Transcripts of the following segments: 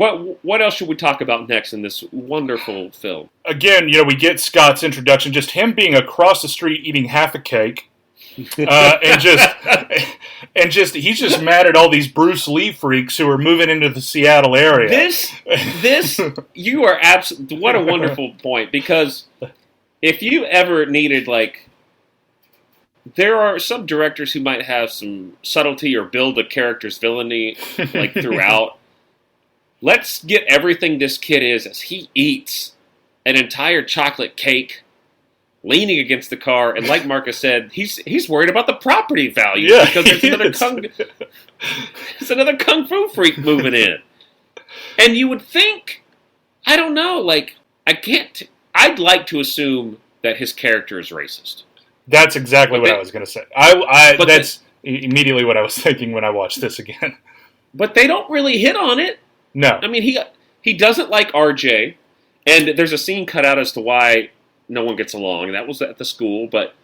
What else should we talk about next in this wonderful film? Again, we get Scott's introduction, just him being across the street eating half a cake, and just he's just mad at all these Bruce Lee freaks who are moving into the Seattle area. This, you are absolutely, what a wonderful point, because if you ever needed, like, there are some directors who might have some subtlety or build a character's villainy, like, throughout. Let's get everything this kid is as he eats an entire chocolate cake, leaning against the car, and like Marcus said, he's worried about the property value because there's another kung fu freak moving in. And you would think, I don't know, like, I'd like to assume that his character is racist. That's exactly what I was going to say. That's immediately what I was thinking when I watched this again. But they don't really hit on it. No. I mean, he doesn't like RJ, and there's a scene cut out as to why no one gets along. That was at the school, but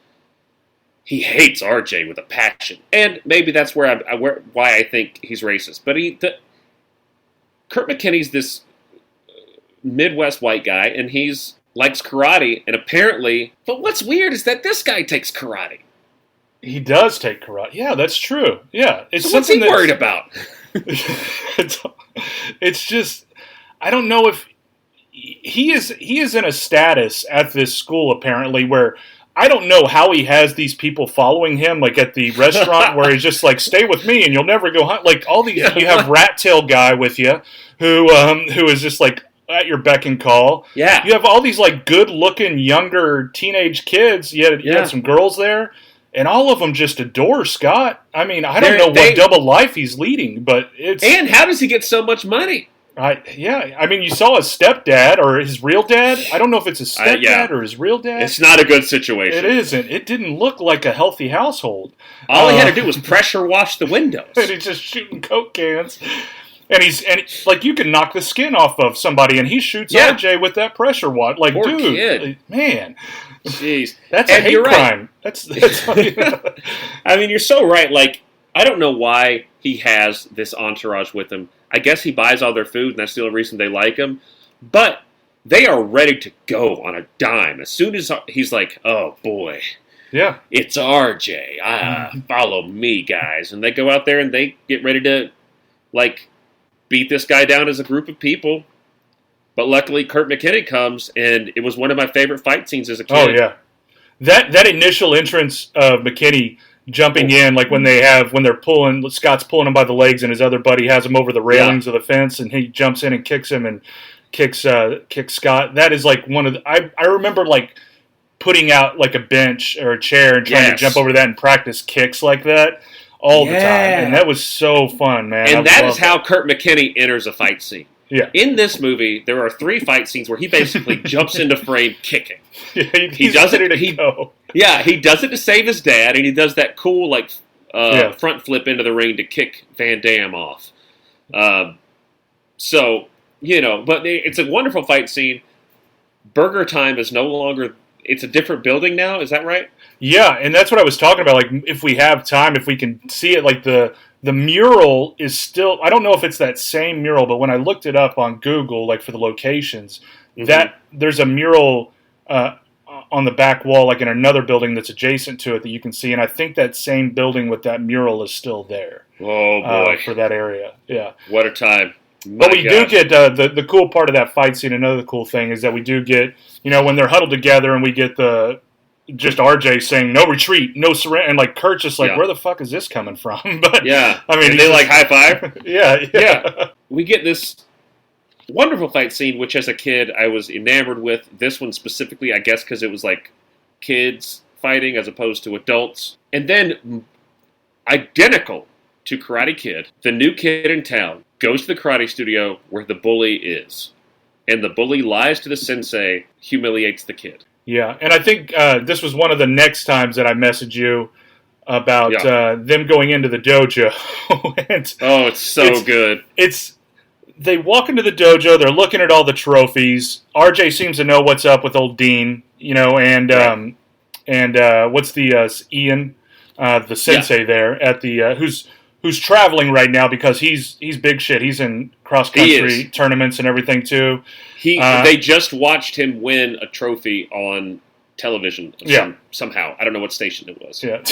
he hates RJ with a passion. And maybe that's why I think he's racist. But Kurt McKinney's this Midwest white guy, and he's likes karate, and apparently... But what's weird is that this guy takes karate. He does take karate. Yeah, that's true. Yeah. So what's he worried about? It's just... I don't know if... He is in a status at this school, apparently, where... I don't know how he has these people following him, like at the restaurant where he's just like, stay with me and you'll never go hunt. Like all these, you have Rat Tail guy with you who is just like at your beck and call. Yeah. You have all these like good looking younger teenage kids. You had some girls there and all of them just adore Scott. I mean, I don't know what double life he's leading, but it's... And how does he get so much money? I mean, you saw his stepdad or his real dad. I don't know if it's his stepdad or his real dad. It's not a good situation. It isn't. It didn't look like a healthy household. All he had to do was pressure wash the windows. And he's just shooting Coke cans. And like, you can knock the skin off of somebody, and he shoots RJ with that pressure wash. Like, poor dude, kid. Man. Jeez. That's a hate crime. That's I mean, you're so right. Like, I don't know why he has this entourage with him. I guess he buys all their food, and that's the only reason they like him. But they are ready to go on a dime. As soon as he's like, oh, boy. Yeah. It's RJ. Follow me, guys. And they go out there, and they get ready to, like, beat this guy down as a group of people. But luckily, Kurt McKinney comes, and it was one of my favorite fight scenes as a kid. Oh, yeah. That initial entrance of McKinney jumping in, like when Scott's pulling him by the legs and his other buddy has him over the railings of the fence and he jumps in and kicks him and kicks Scott. That is like one of the... I remember like putting out like a bench or a chair and trying to jump over that and practice kicks like that all the time. And that was so fun, man. And that is how Kurt McKinney enters a fight scene. Yeah. In this movie, there are 3 fight scenes where he basically jumps into frame kicking. Yeah, he does it. Yeah, he does it to save his dad, and he does that cool like front flip into the ring to kick Van Damme off. So but it's a wonderful fight scene. Burger Time is no longer. It's a different building now. Is that right? Yeah, and that's what I was talking about. Like, if we have time, if we can see it, like the mural is still... I don't know if it's that same mural, but when I looked it up on Google, like for the locations, that there's a mural on the back wall, like in another building that's adjacent to it that you can see, and I think that same building with that mural is still there. Oh, boy. For that area, yeah. What a time. But we do get the cool part of that fight scene. Another cool thing is that we do get, when they're huddled together and we get just RJ saying no retreat, no surrender, and like Kurt's just like, where the fuck is this coming from? But yeah, I mean, and they like high five. yeah. We get this wonderful fight scene, which as a kid I was enamored with. This one specifically, I guess, because it was like kids fighting as opposed to adults, and then identical to Karate Kid, the new kid in town goes to the karate studio where the bully is, and the bully lies to the sensei, humiliates the kid. Yeah, and I think this was one of the next times that I messaged you about them going into the dojo. It's good. They walk into the dojo, they're looking at all the trophies. RJ seems to know what's up with old Dean, and what's the Ian, the sensei there at the who's who's traveling right now because he's big shit. He's in cross country tournaments and everything too. They just watched him win a trophy on television. Somehow I don't know what station it was. Yeah,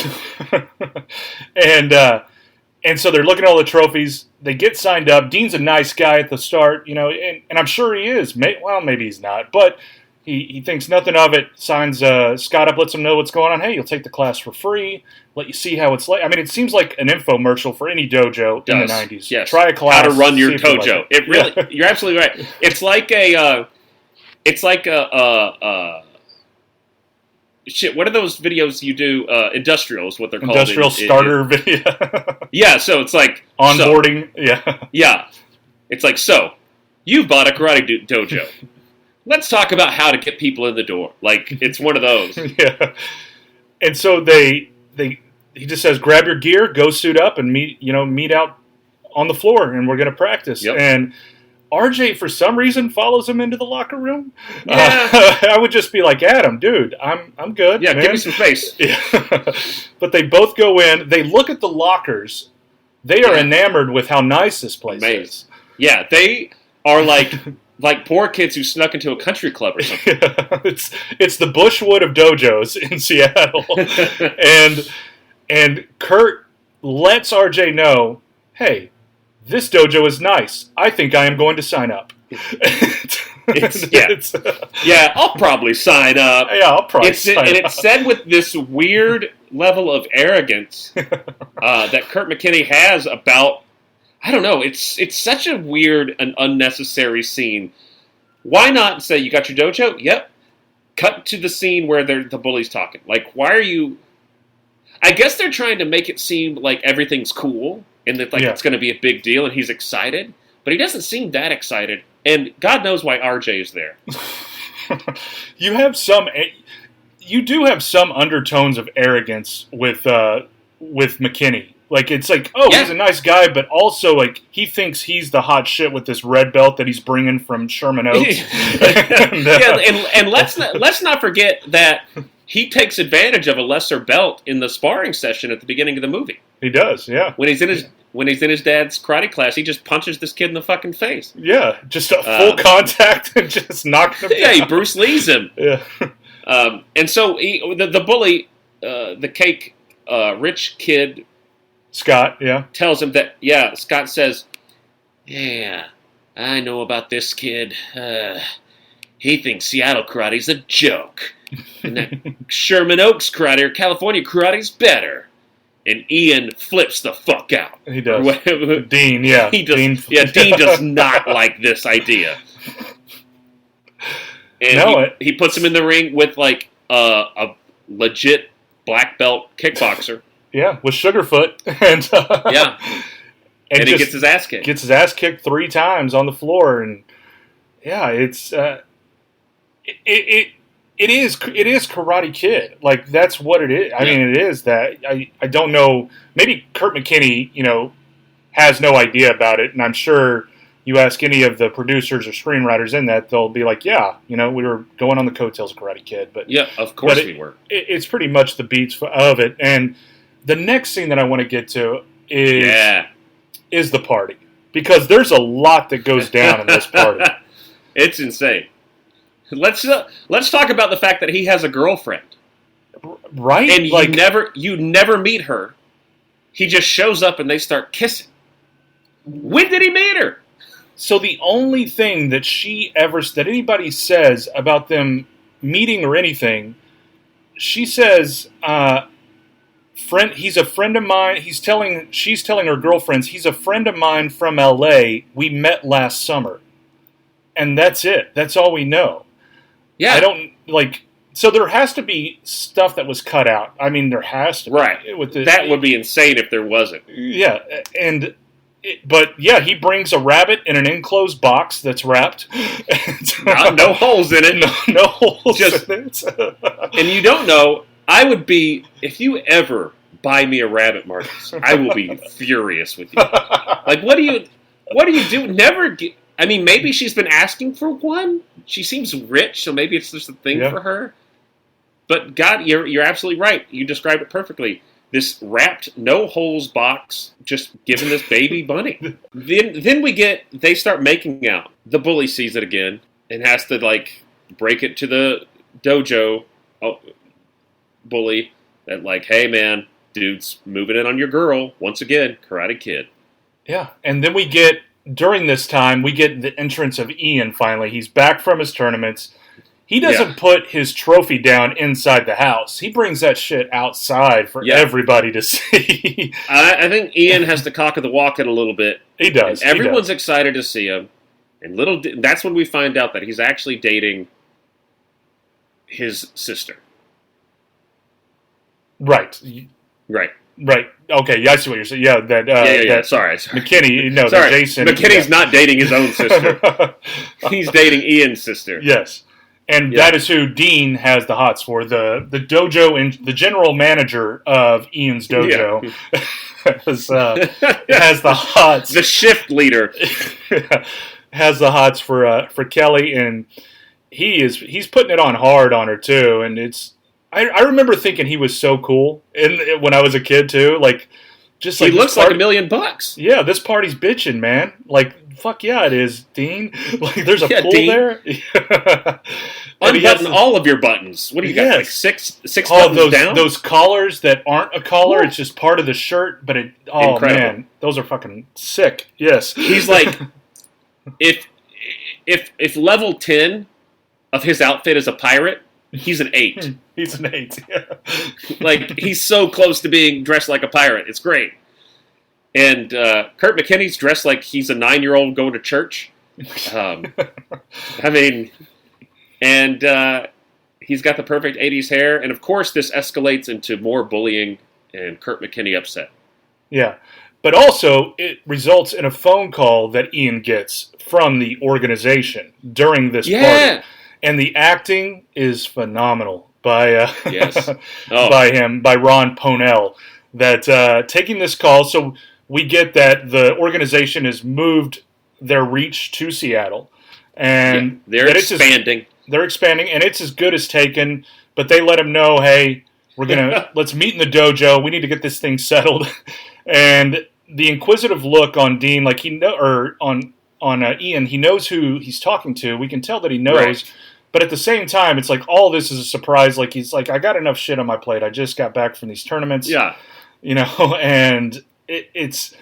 and so they're looking at all the trophies. They get signed up. Dean's a nice guy at the start, and I'm sure he is. Well, maybe he's not, but he thinks nothing of it. Signs Scott up, lets him know what's going on. Hey, you'll take the class for free. Let you see how it's like. I mean, it seems like an infomercial for any dojo in the 90s. Yes. Try a class. How to run your dojo. It really, you're absolutely right. It's like shit, what are those videos you do? Industrial is what they're called. Industrial starter video. Yeah, so it's like... Onboarding, Yeah. It's like, so, you've bought a karate dojo. Let's talk about how to get people in the door. Like, it's one of those. Yeah. And so he just says, grab your gear, go suit up, and meet out on the floor, and we're going to practice. Yep. And RJ, for some reason, follows him into the locker room. Yeah. I would just be like, Adam, dude, I'm good. Yeah, man. give me some space. Yeah. But they both go in. They look at the lockers. They are enamored with how nice this place is. Yeah, they are like poor kids who snuck into a country club or something. Yeah, it's the Bushwood of dojos in Seattle. and Kurt lets RJ know, hey, this dojo is nice. I think I am going to sign up. Yeah, I'll probably sign up. Yeah, I'll probably sign up. And it's said with this weird level of arrogance that Kurt McKinney has about, I don't know, it's such a weird and unnecessary scene. Why not say, you got your dojo? Yep. Cut to the scene where the bully's talking. Like, why are you... I guess they're trying to make it seem like everything's cool and that it's going to be a big deal and he's excited. But he doesn't seem that excited. And God knows why RJ is there. You do have some undertones of arrogance with McKinney. Like, it's like, he's a nice guy, but also, like, he thinks he's the hot shit with this red belt that he's bringing from Sherman Oaks. and let's not forget that he takes advantage of a lesser belt in the sparring session at the beginning of the movie. He does, yeah. When he's in his dad's karate class, he just punches this kid in the fucking face. Yeah, just a full contact and just knocks him down. Yeah, he Bruce Lee's him. Yeah. And so the bully, the cake rich kid, Scott, tells him that, Scott says, yeah, I know about this kid. He thinks Seattle karate's a joke. And that Sherman Oaks karate or California karate's better. And Ian flips the fuck out. He does. Dean, yeah. Dean does not like this idea. And he puts him in the ring with, like, a legit black belt kickboxer. Yeah, with Sugarfoot. And And he gets his ass kicked. Gets his ass kicked 3 times on the floor. And, yeah, it's... It is Karate Kid. Like, that's what it is. I mean, it is that. I don't know. Maybe Kurt McKinney, has no idea about it. And I'm sure you ask any of the producers or screenwriters in that, they'll be like, yeah, we were going on the coattails of Karate Kid. But yeah, of course we were. It's pretty much the beats of it. And the next scene that I want to get to is the party. Because there's a lot that goes down in this party. It's insane. Let's talk about the fact that he has a girlfriend, right? And you never meet her. He just shows up and they start kissing. When did he meet her? So the only thing that anybody says about them meeting or anything, she says, he's a friend of mine. She's telling her girlfriends, he's a friend of mine from L.A. We met last summer, and that's it. That's all we know. Yeah. I don't, so there has to be stuff that was cut out. I mean, there has to be. Right. That would be insane if there wasn't. Yeah, but he brings a rabbit in an enclosed box that's wrapped. No holes in it. No holes in it. And you don't know, if you ever buy me a rabbit, Marcus, I will be furious with you. Like, what do you do? Never I mean, maybe she's been asking for one. She seems rich, so maybe it's just a thing for her. But God, you're absolutely right. You described it perfectly. this wrapped, no holes box, just giving this baby bunny. Then they start making out. The bully sees it again and has to like break it to the dojo bully that like, hey man, dude's moving in on your girl once again, Karate Kid. Yeah, and then during this time we get the entrance of Ian. Finally, he's back from his tournaments. He doesn't put his trophy down inside the house. He brings that shit outside for everybody to see. I think Ian has to cock of the walk it a little bit. He does. And everyone's excited to see him. And that's when we find out that he's actually dating his sister. Right. Okay, yeah, I see what you're saying. Yeah, that. Sorry. McKinney, no, sorry. Jason. McKinney's not dating his own sister. He's dating Ian's sister. Yes. And that is who Dean has the hots for. The dojo and the general manager of Ian's dojo has the hots. The shift leader has the hots for Kelly, and he's putting it on hard on her too. And I remember thinking he was so cool when I was a kid too. Like, just he looks like $1 million. Yeah, this party's bitching, man. Like, fuck yeah, it is, Dean. Like, there's a pool Dean. There. Unbutton all of your buttons. What do you got? Like six buttons down? Those collars that aren't a collar. It's just part of the shirt. But incredible. Man, those are fucking sick. Yes, he's like, if level 10 of his outfit is a pirate, he's an 8. He's an 8. Yeah. Like, he's so close to being dressed like a pirate. It's great. And Kurt McKinney's dressed like he's a 9-year-old going to church. I mean, and he's got the perfect 80s hair. And, of course, this escalates into more bullying and Kurt McKinney upset. Yeah. But also, it results in a phone call that Ian gets from the organization during this party. And the acting is phenomenal by by him, by Ron Pownell, that taking this call. So we get that the organization has moved their reach to Seattle, and they're expanding. They're expanding, and it's as good as taken. But they let him know, hey, we're gonna let's meet in the dojo. We need to get this thing settled. And the inquisitive look on Dean, like on Ian, he knows who he's talking to. We can tell that he knows. Right. But at the same time, it's like all this is a surprise. Like, he's like, I got enough shit on my plate. I just got back from these tournaments. Yeah. You know, and it's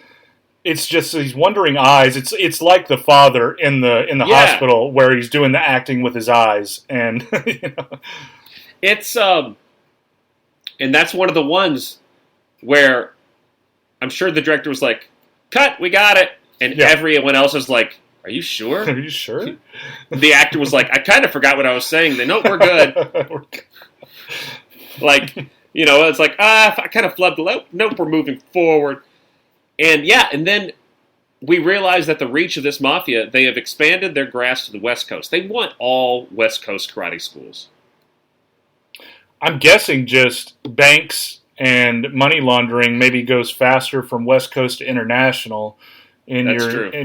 just these wondering eyes. It's like the father in the hospital where he's doing the acting with his eyes. And, you know. It's, and that's one of the ones where I'm sure the director was like, cut, we got it. And everyone else is like, are you sure? Are you sure? The actor was like, I kind of forgot what I was saying. They, nope, we're good. Like, you know, it's like, I kind of flubbed. Nope, we're moving forward. And and then we realize that the reach of this mafia, they have expanded their grasp to the West Coast. They want all West Coast karate schools. I'm guessing just banks and money laundering maybe goes faster from West Coast to international. In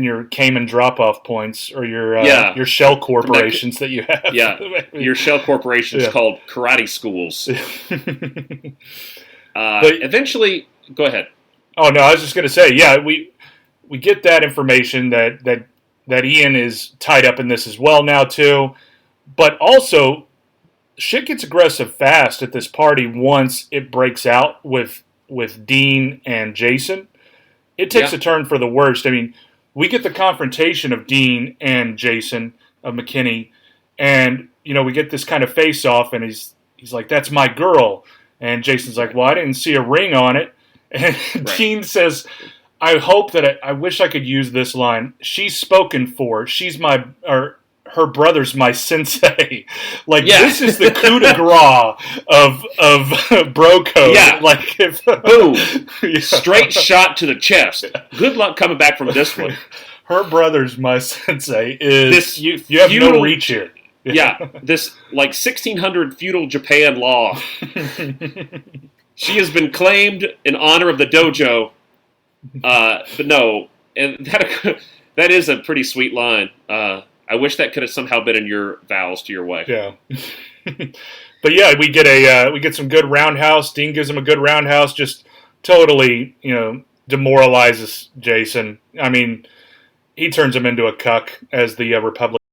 your Cayman drop-off points or your shell corporations that you have. Yeah, your shell corporations called karate schools. Eventually, go ahead. Oh, no, I was just going to say, we get that information that Ian is tied up in this as well now, too. But also, shit gets aggressive fast at this party once it breaks out with Dean and Jason. It takes a turn for the worst. I mean, we get the confrontation of Dean and Jason, of McKinney, and, you know, we get this kind of face-off, and he's like, that's my girl. And Jason's like, well, I didn't see a ring on it. And Dean says, I wish I could use this line. She's spoken for. Her brother's my sensei. Like, this is the coup de grace of bro code. Yeah. Like, boom. Straight shot to the chest. Good luck coming back from this one. Her brother's my sensei is this you have no reach here. This like 1600 feudal Japan law. She has been claimed in honor of the dojo. But no, and that is a pretty sweet line. I wish that could have somehow been in your vows to your wife. Yeah. But yeah, we get some good roundhouse. Dean gives him a good roundhouse, just totally, demoralizes Jason. I mean, he turns him into a cuck as the Republican